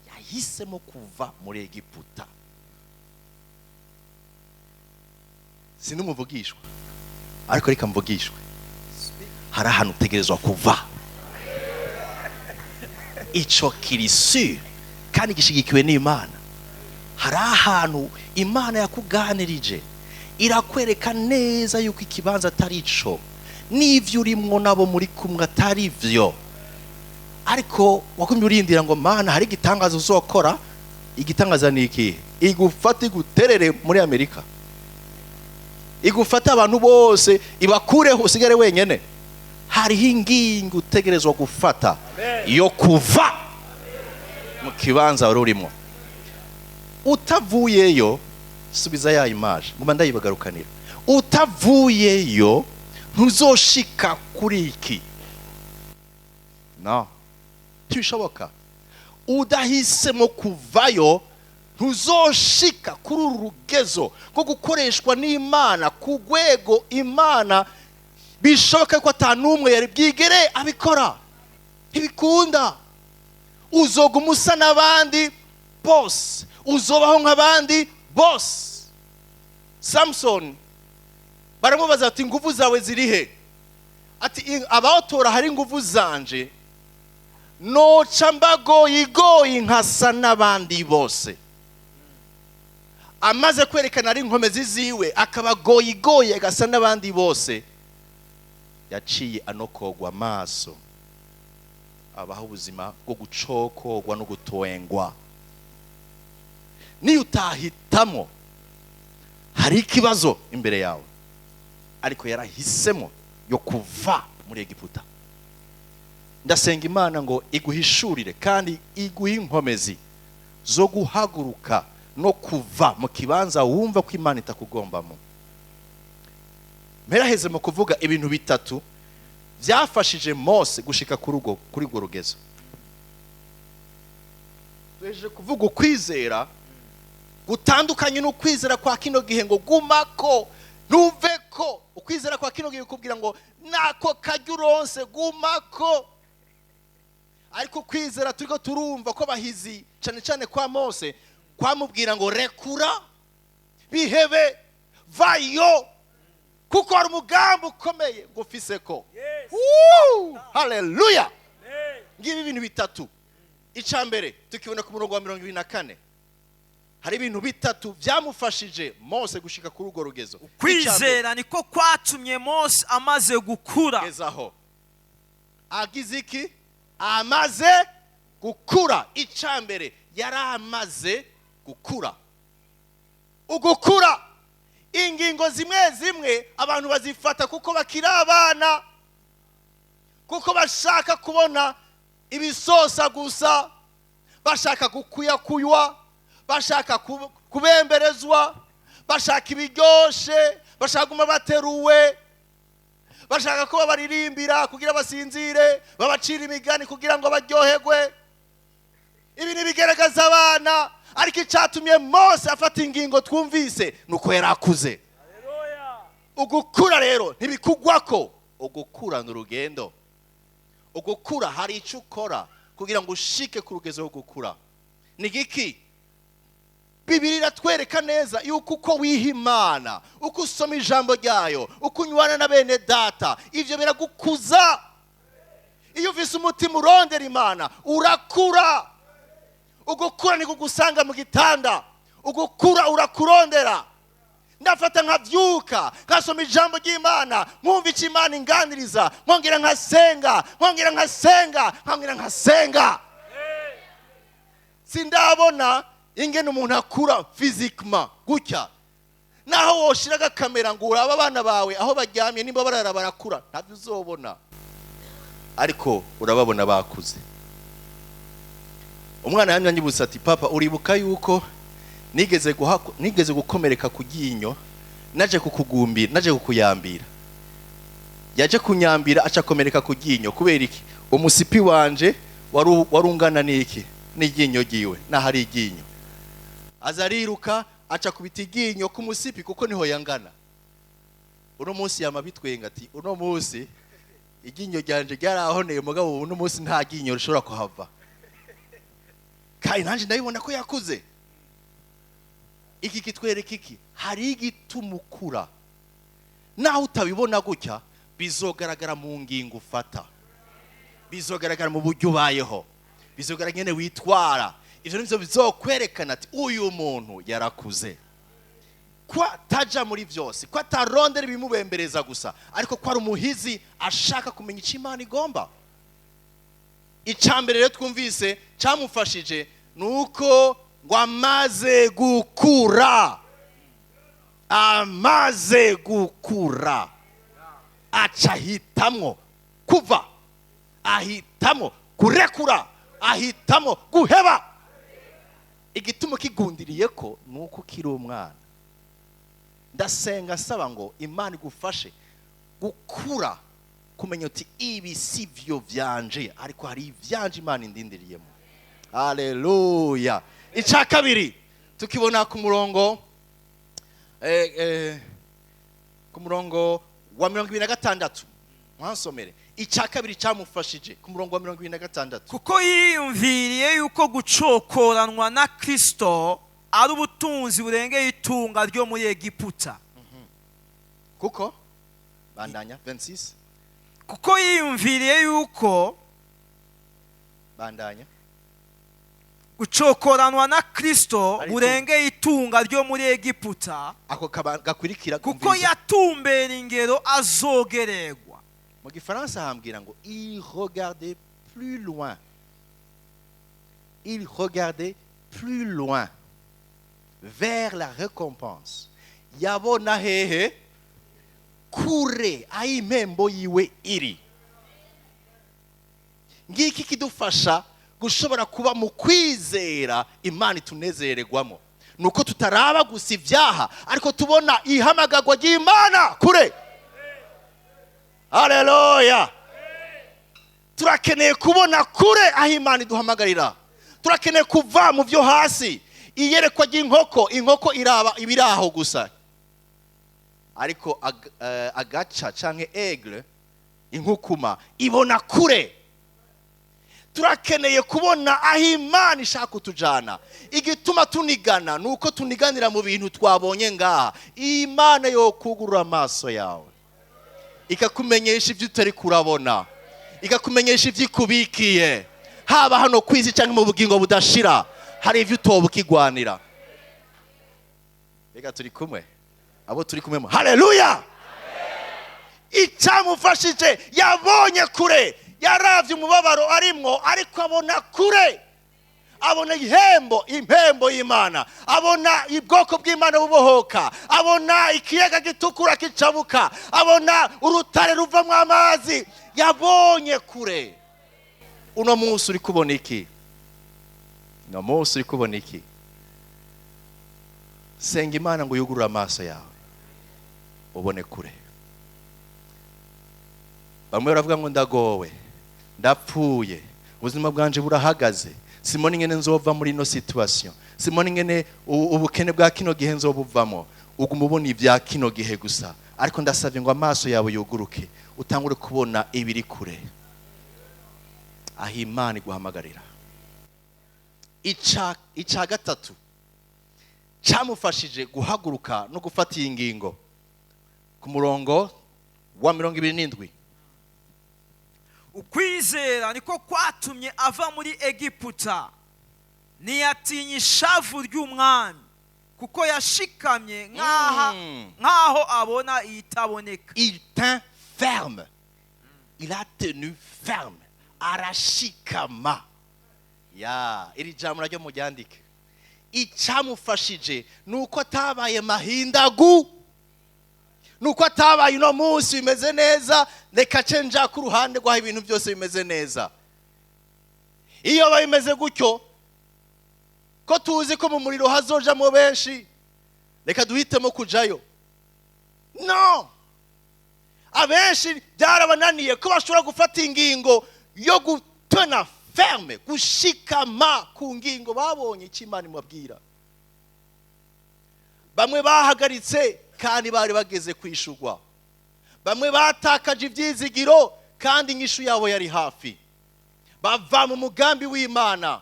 Yahisemo kuva muri Egiputa. Sinumuvugishwa, ariko reka mvugishwe. Hari ahantu utegerezwa kuva. Ico kirisi kandi gishigikiwe n'Imana. Hari ahantu Imana yakuganirije irakwereka neza yuko ikibanza atari ico, n'ivyo urimwo nabo muri kumwe atari vyo, ariko wakumye urindira ngo Mana hari igitangazo uzokora. Igitangaza ni iki? Igufata iguterere muri Amerika, igufata abantu bose ibakureho usigare wenyene. Hariho ingingo utegerezwa gufata yo kuva mu kibanza wari urimo. Utavuyeyo, subiza ya image nguma ndayibagarukanira, utavuyeyo ntuzoshika kuri iki. No, ntibishoboka. Udahisemo kuvayo ntuzoshika kuri urugezo rwo gukoreshwa n'Imana ku rwego Imana bishoboka ko atanumwe yari bwigere abikora. Ntibikunda. Uzoga umusa n'abandi bose, uzobaho nk'abandi bose. Samson baramubaza ati ingufu zawe zirihe? Ati abaotora hari ingufu zanje, noca mbagoyigoyi nkasa n'abandi bose. Amaze kwerekana ari inkomezi ziwe akabagoyigoye agasa n'abandi bose, yaciye anokogwa amaso, abaho ubuzima bwo gucokogwa no gutwengwa. Niyo utahitamo hari ikibazo imbere yawe, ariko yarahisemo yo kuva muri Egiputa. Ndasenga Imana ngo iguhishurire kandi iguhe inkomezi zo guhaguruka no kuva mu kibanza wumva ko Imana itakugombamo. Mperaheze mu kuvuga ibintu bitatu byafashije Mose gushika kuri urwo rugezo. Tweje kuvuga ukwizera gutandukanye n'ukwizera kwa kino gihe ngo gumako ntuveko. Ukwizera kwa kino gihe kubwira ngo nako kajya gumako, ariko kwizera turiko turumva ko bahizi cyane cyane kwa Mose kwamubwira ngo rekura bihebe vayo kuko ari umugambi ukomeye ngo ufise ko. Haleluya. Ngibi ibintu bitatu. Icambere tukibona ku murongo wa 24, hari ibintu bitatu byamufashije Mose gushika kuri urwo rugezo. Kwizera niko kwatumye Mose amaze gukura. Gezaho agize iki? Amaze gukura. Icambere yaramaze gukura. Ugukura, ingingo zimwe abantu bazifata kuko bakira abana, kuko bashaka kubona ibisosa gusa, bashaka gukuyakuywa, bashaka kubemberezwa, bashaka ibiryoshe, bashaka guma bateruwe, bashaka ko baririmbira kugira basinzire, babacira imigani kugira ngo baryoherwe. Ibi nibigeragaza abana, ariko icyatumye Mose afata ingingo twumvise nuko yarakuze. Ugukura rero ntibikugwako. Ugukura n'urugendo. Ugukura hari icyo ukora kugira ngo ushike ku rugezo rwo gukura. Ni giki? Bibiri iratwereka neza yuko uko wiha Imana, uko usoma ijambo ryayo, uko unywana na bene data, ivyo biragukuza. Iyo ufise umutima urondera Imana urakura. Ugukura ni kugusanga mu gitanda, ugukura urakurondera. Ndafata nkavyuka nkasoma ijambo ry'Imana, nkumva icyo Imana inganiriza, nkongera nkasenga. sindabona ingene umuntu akura physiquement gutya naho woshiraga kamera ngo uraba abana bawe aho baryamye nimba barara barakura ntabyo uzobona ariko urababona bakuze. Umwana yanyanyibutsa ati papa uribuka yuko nigeze gukomereka ku ryinyo naje kukugumbira naje kukuyambira. Yaje kunyambira aca komereka ku ryinyo kubera iki? Umusipi wanje warungana niki n'iryinyo giwe nahari iryinyo. Azariruka aca kubita iryinyo ku musipi kuko niho yangana. Uno munsi yamabitwenga ati uno munsi iryinyo ryanje ryarahoneye mugabo uno munsi nta ryinyo rishobora kuhava. Kai nanje ndabibona ko yakuze. Iki kitwereka iki? Hari igitumukura. Naho utabibona gutya bizogaragara mu ngingo ufata. Bizogaragara mu buryo ubayeho. Bizogaragara ngene witwara. Ivyo nivyo bizokwerekana ati uyu muntu yarakuze. Kwa taja muri vyose, kwa tarondera ibimubembereza gusa, ariko kwa umuhizi ashaka kumenya icyo Imana igomba. Icambere rero twumvise camufashije nuko ngo amaze gukura. Amaze gukura. Acahitamwo kuva. Ahitamwo kurekura. Ahitamwo guheba. Igituma kigundiriye ko nuko kiri umwana. Ndasenga saba ngo Imana igufashe gukura kumenya uti ibi sivyo vyanje ariko hari ivyanje Imana indindiriyemo. Haleluya. Ica kabiri tukibona ku murongo wa 26 mwansomere. Ica kabiri camufashije ku murongo wa 26 kuko yiyumviriye yuko gucokoranwa na Kristo ari ubutunzi burengeye itunga ryo muri Egiputa. Kuko bandanya 26 kuko yiyumviriye yuko bandanya gucokoranwa na Kristo burengeye itunga ryo muri Egiputa ako gakurikira kuko yatumbera ingero azogererwa. Mu Gifaransa hambwira ngo il regardait plus loin. Il regardait plus loin vers la récompense. Yabona hehe kure ayimembo yiwe iri. Ngiki kidufasha gushobora kuba mu kwizera Imana itunezererwamo. Nuko tutaraba gusa ivyaha ariko tubona ihamagagwa ry'Imana kure. Haleluya. Turakeneye kubona kure aho Imana iduhamagarira. Turakeneye kuva mu byo hasi. Iyerekwa ry'inkoko iraba ibiraho gusa. Ariko agaca canke aigle inkukuma ibona kure. Turakeneye kubona aho Imana ishaka kutujana. Igituma tunigana nuko tuniganira mu bintu twabonye ngaha. Imana yo kugurura amaso yawe ikakumenyesha ivyo utari kurabona, ikakumenyesha ivyo ikubikiye, haba hano kwisi canke mu bugingo budashira. Hari ivyo utobukigwanira. Ega turi kumwe abo turi kumwe. Haleluya. Icamufashije yabonye kure, yaravye umubabaro arimwo ariko abona kure. Abona impembo y'Imana, abona ibwoko bw'Imana bubohoka, abona ikiyaga gitukura kicabuka, abona urutare ruvamwo amazi. Yabonye kure. Uno munsi uri kubona iki? No munsi uri kubona iki? Senga Imana ngo yugurure amaso yawe ubone kure. Bamwe baravuga ngo ndagowe, ndapfuye, ubuzima bwanje burahagaze, simoni ngene nzova muri no situation, simoni ngene ubukene bwa kino gihe nzobuvamo. Uguma ubona ibya kino gihe gusa, ariko ndasavye ngo amaso yawe yuguruke utangure kubona ibiri kure aho Imana iguhamagarira. Ica gatatu camufashije guhaguruka no gufata iyi ngingo ku murongo wa 27. Ukwizera niko kwatumye ava muri Egiputa, ntiyatinya ishavu ry'umwami kuko yashikamye nkaho abona itaboneka. Il tint ferme. Il a tenu ferme. Arashikama. ya iri jambo ryo muryandike. Icamufashije nuko atabaye mahindagu, nuko atabaye uno munsi bimeze neza reka cenja ku ruhande rwaho ibintu byose bimeze neza. Iyo babimeze gutyo ko tuzi ko mu muriro hazojamo benshi, reka duhitemo kujayo. No, abenshi byarabananiye ko bashobora gufata ingingo yo gutena ferme, gushikama ku ngingo babonye icyo Imana imubwira. Bamwe bahagaritse kandi bari bageze kwishugwa, bamwe batakaje ibyizigiro kandi inyishu yabo yari hafi. Bava mu mugambi w'Imana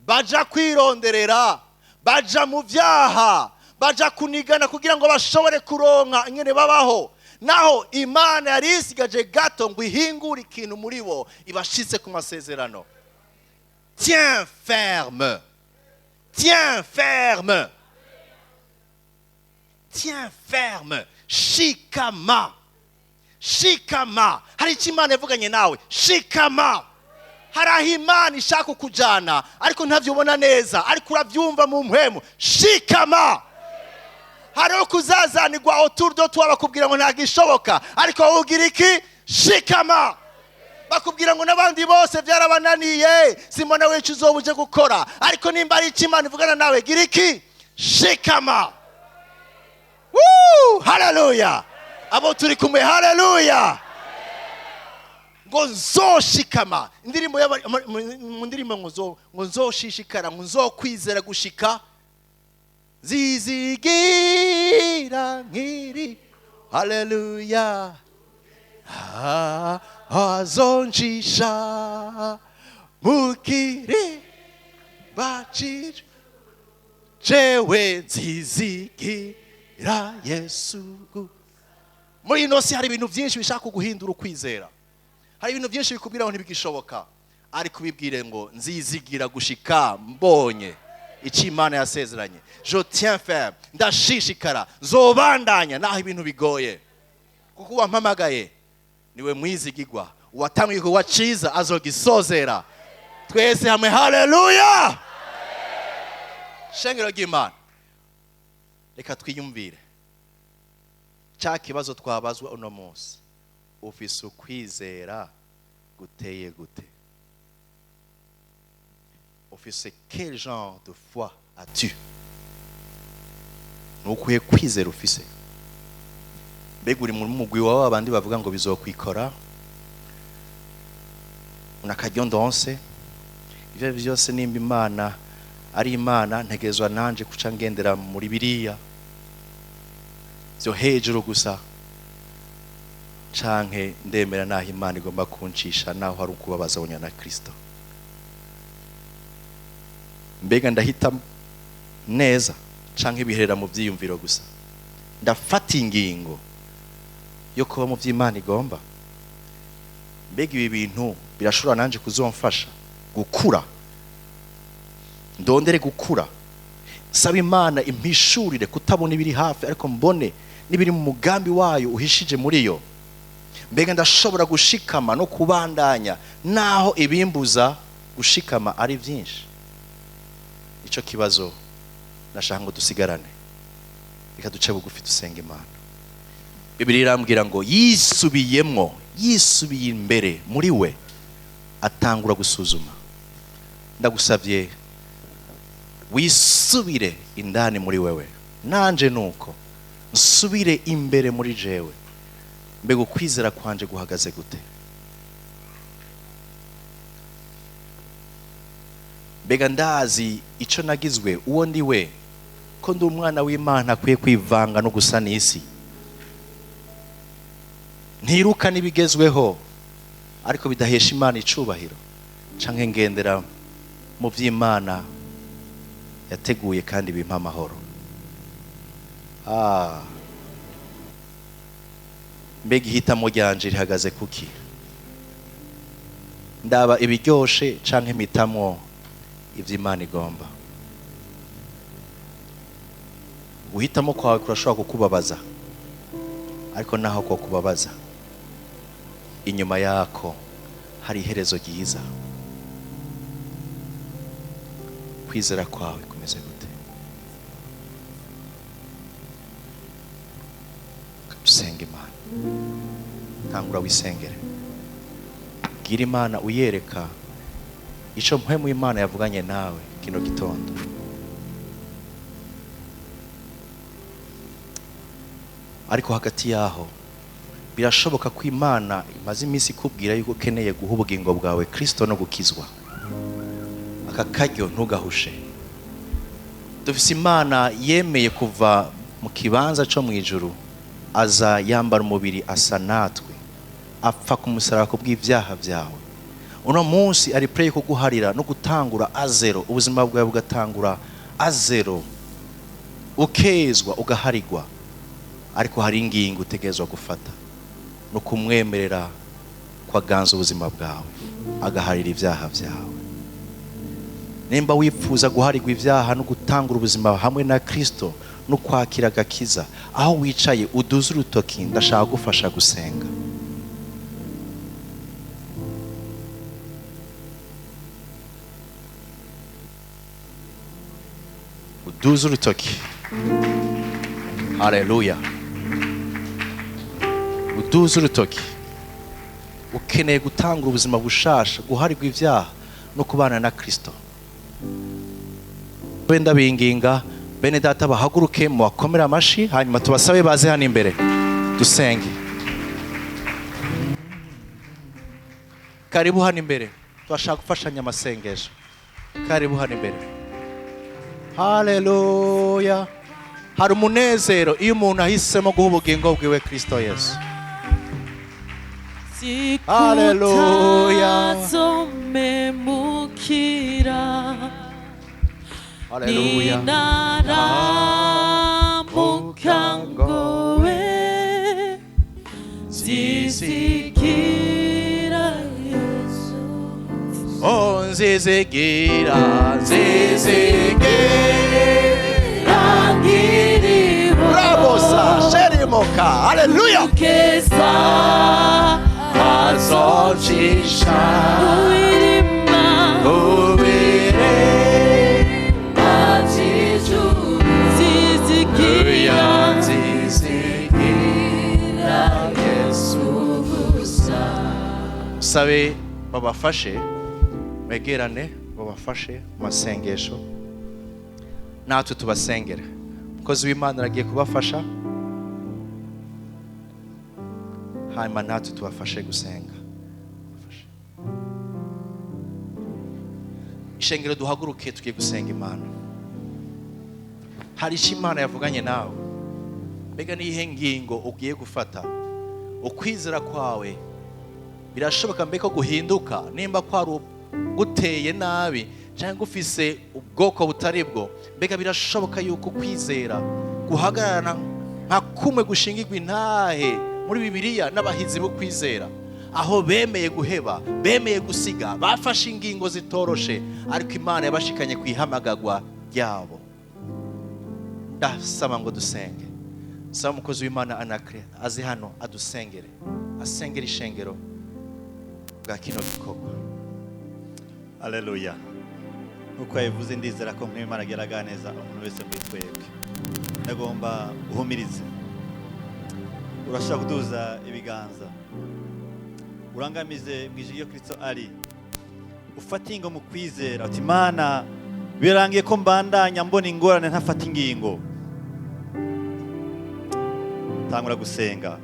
baja kwironderera, baja mu byaha, baja kunigana kugira ngo bashobore kuronka ingene babaho. Naho Imana yari isigaje gato ngo ihingure ikintu muri bo ibashitse ku masezerano. Tiens ferme, tiens ferme, tiens ferme, shikama, shikama. Hari icyo Imana yavuganye nawe, shikama. Hari aho Imana ishaka kukujana ariko ntavyubona neza, ariko uravyumva mu mpwemu, shikama. Hari kuzazanirwa autour de toi bakubwira ngo ntagishoboka, ariko wowe ugira iki? Shikama. Bakubwira ngo nabandi bose byarabananiye, simona we icuzo buje gukora, ariko nimba ari icyo Imana ivugana nawe, gira iki? Shikama. Woo! Hallelujah. Abo turi kumwe, hallelujah. Ngo nzoshikama. Indirimbo mu ndirimbo ngo nzoshishikara, ngo nzokwizera gushika zizigira nkiri. Hallelujah. Azonjisha mukiri bachir jewe nzizigira Yesu. Muri ino si hari ibintu byinshi bishaka guhindura ukwizera, hari ibintu byinshi bikubwira ngo ntibigishoboka, ariko ubibwire ngo nzizigira gushika mbonye icyo Imana yasezeranye. Je tiens ferme, ndashishikara, nzobandanya naho ibintu bigoye, kuko wampamagaye niwe mwizigirwa, uwatamwe igikorwa ciza azogisozera. Twese hamwe, haleluya. Shengero ry'Imana, reka twiyumvire cya kibazo twabazwa uno munsi. Ufise ukwizera guteye gute? Ufise quel genre de foi as-tu? Nukwiye kwizera ufise. Mbega uri mu mugwi wawe abandi bavuga ngo bizokwikora, unakaryondonse ivyo byose nimba Imana ari Imana, ntegezwa nanje kuca ngendera muri biriya byo hejuru gusa, canke ndemera naho Imana igomba kuncisha naho hari ukubabaza wonya na Kristo. Mbega ndahita neza canke biherera mu vyiyumviro gusa? Ndafata ingingo yo kuba mu vy'Imana igomba? Mbega ibi bintu birashobora nanje kuzomfasha gukura, ndondere gukura, saba Imana impishurire kutabona ibiri hafi ariko mbone nibiri mu mugambi wayo uhishije muri yo. Mbega ndashobora gushikama no kubandanya naho ibimbuza gushikama ari byinshi? Ico kibazo nashaka ngo dusigarane, reka duce bugufi dusenga Imana. Bibiliya irambwira ngo yisubiye imbere muri we atangura gusuzuma. Ndagusabye wisubire indani muri wewe, nanje nuko nsubire imbere muri jewe. Mbega ukwizera kwanje guhagaze gute? Mbega ndazi ico nagizwe uwo ndi we, ko ndi umwana w'Imana akwiye kwivanga no gusa n'isi, ntiruka nibigezweho ariko bidahesha Imana icubahiro, canke ngendera mu vy'Imana yateguye kandi bimpa amahoro. Mbega ihitamo ryanje rihagaze kuki? Ndaba ibiryoshe canke mitamwo ivy'Imana igomba? Guhitamo kwawe kurashobora kukubabaza, ariko naho ko kubabaza inyuma yako hari iherezo ryiza. ukwizera kwawe kumeze gute? Dusenga Imana. Tangura wisengere. Gira Imana uyereka ico mpwemu Imana yavuganye nawe kino gitondo. Ariko hagati yaho birashoboka ko Imana imaze iminsi ikubwira yuko ukeneye guha ubugingo bwawe Kristo no gukizwa. Aka karyo ntugahushe. Dufise Imana yemeye kuva mu kibanza cyo mu ijuru aza yambara umubiri asa natwe, apfa ku musaraba kubw'ivyaha byawe. Uno munsi ari pray kuguharira no gutangura azero, ubuzima bwawe bugatangura azero, ukezwa ugaharigwa. Ariko hari ingingo utegerezwa gufata no kumwemerera kwaganza ubuzima bwawe, agaharira ivyaha byawe. Nimba wifuza guharigwa ivyaha no gutangura ubuzima hamwe na Kristo no kwakira agakiza, aho wicaye uduze urutoki, ndashaka gufasha gusenga. Uduze urutoki. Haleluya. Uduze urutoki. Ukeneye gutangura ubuzima bushasha, guharigwa ivyaha no kubana na Kristo. Benda binginga bene data bahaguruke mu bakomera amashi, hanyuma tubasabe baze hano imbere dusenge. Karibu hano imbere, twashaka gufashanya amasengesho. Karibu hano imbere. Haleluya. Hari umunezero iyo umuntu ahisemo guha ubugingo bwiwe Kristo Yesu. Haleluya. Haleluya. Oh, nzizigira, bravo sa, sherimoka, haleluya. Azochisha, sabe babafashe, megerane babafashe masengesho, natwe tubasengere. Mukozi w'Imana aragiye kubafasha, hanyuma natwe tubafashe gusenga. Ishengero duhaguruke tugiye gusenga Imana. Hari icyo Imana yavuganye nawe, mbega niyihe ngingo ugiye gufata? Ukwizera kwawe birashoboka mbeko guhinduka, nimba kwari guteye nabi cyangwa ufise ubwoko butari bwo, mbega birashoboka yuko kwizera guhagararana nka kumwe gushingirwa intahe muri Bibiliya n'abahizi bo kwizera, aho bemeye guheba, bemeye gusiga, bafashe ingingo zitoroshe, ariko Imana yabashikanye kwihamagagwa ryabo. Ndasaba ngo dusenge. Saba umukozi w'Imana Anakre aze hano adusengere, asengere ishengero bwa kino gikorwa. Haleluya. Uko yavuze ndizera ko Imana ageraga neza umuntu wese muri twebwe. Ndagomba guhumiriza. Urashaka kuduza ibiganza. Urangamize mwijiri yo Kristo ari. Ufata ingo mu kwizera. Uti Imana birangiye ko mbandanya mbona ingorane ntafata ingingo. Tangura gusenga.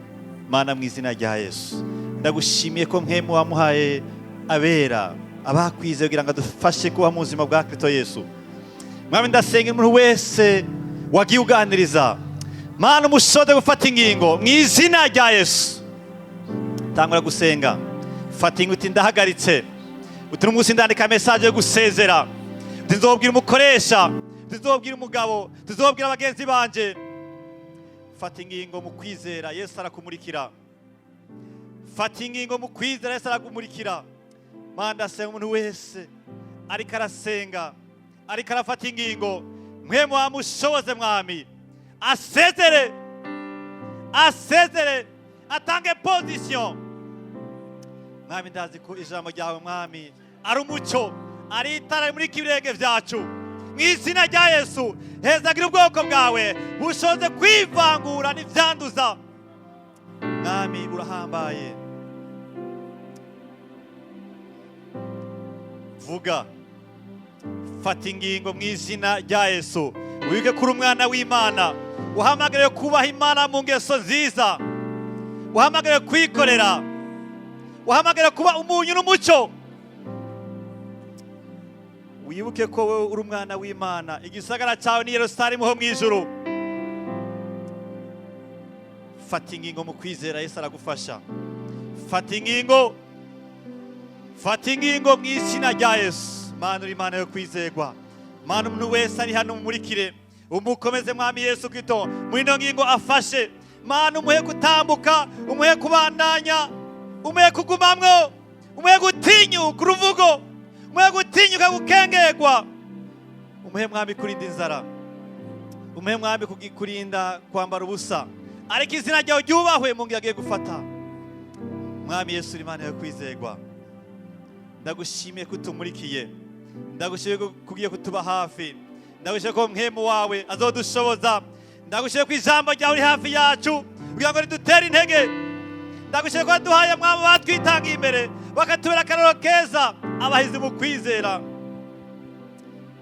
Mana mu izina rya Yesu, ndagushimiye ko mpemu wamuhaye abera abakwize kugira ngo adufashe kuba mu buzima bwa Kristo Yesu. Mwami ndasenga umuntu wese wagiye uganiriza, Mana umushode gufata ingingo mu izina rya Yesu. Tangura gusenga. Fata ingo uti ndahagaritse. Uti n'umunsi ndandika message yo gusezera. Tuzobwira umukoresha, tuzobwira umugabo, tuzobwira abagenzi banje. Fata ingingo mu kwizera, Yesu arakumurikira. Fata ingingo mu kwizera, Yesu arakumurikira. Manda se umuntu wese ariko arasenga, ariko arafata ingingo, mwemu wamushoboze Mwami, asezere, atange position. Mwami ndazi ko ijambo ryawe Mwami ari umucyo, ari itara muri kibirenge vyacu. mu izina rya Yesu hezagira ubwoko bwawe bushoze kwivangura n'ivyanduza. Mwami urahambaye. Vuga, fata ingingo mu izina rya Yesu. Wige kuri umwana w'Imana, uhamagare kubaha Imana mu ngeso nziza, uhamagare kwikorera, uhamagare kuba umunyu n'umuco. Wibuke ko wowe uri umwana w'Imana, igisagara cyawe ni Yerusalemu ho mu ijuru. Fata ingingo mu kwizera, Yesu aragufasha. Fata ingingo mu izina rya Yesu. Mana uri Imana yo kwizerwa. Mana umuntu wese ari hano mumurikire, umukomeze Mwami Yesu Kristo muri ino ngingo afashe. Mana umuhe gutambuka, umuhe kubandanya, umuhe kugumamwo, umuhe gutinyuka uruvugo, umuhe gutinyuka gukengerwa, umuhe Mwami kurinda inzara, umuhe Mwami kurinda kwambara ubusa, ariko izina ryawe ryubahwe mu ngiye agiye gufata. Mwami Yesu uri Imana yo kwizerwa. Ndagushimiye ko utumurikiye, ndagushimiye ko kugiye kutuba hafi, ndagushimiye ko mpemu wawe azodushoboza, ndagushimiye ko ijambo ryawe uri hafi yacu kugira ngo ridutere intege, ndagushimiye ko waduhaye Mwami batwitangiye imbere bakatubera akarorero keza abahizi mu kwizera.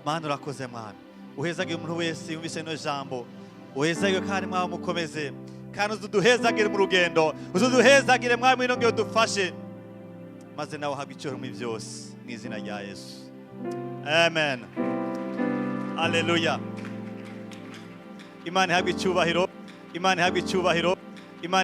Mana urakoze Mwami, uhezagire umuntu wese yumvise ino jambo, uhezagire kandi Mwami mukomeze, kandi uzuduhezagire mu rugendo, uzuduhezagire Mwami ino ngiyo dufashe, maze nawe uhabwe icyubahiro muri byose mu izina rya Yesu. Amen. Haleluya. Imana ihabwe icyubahiro, Imana ihabwe icyubahiro.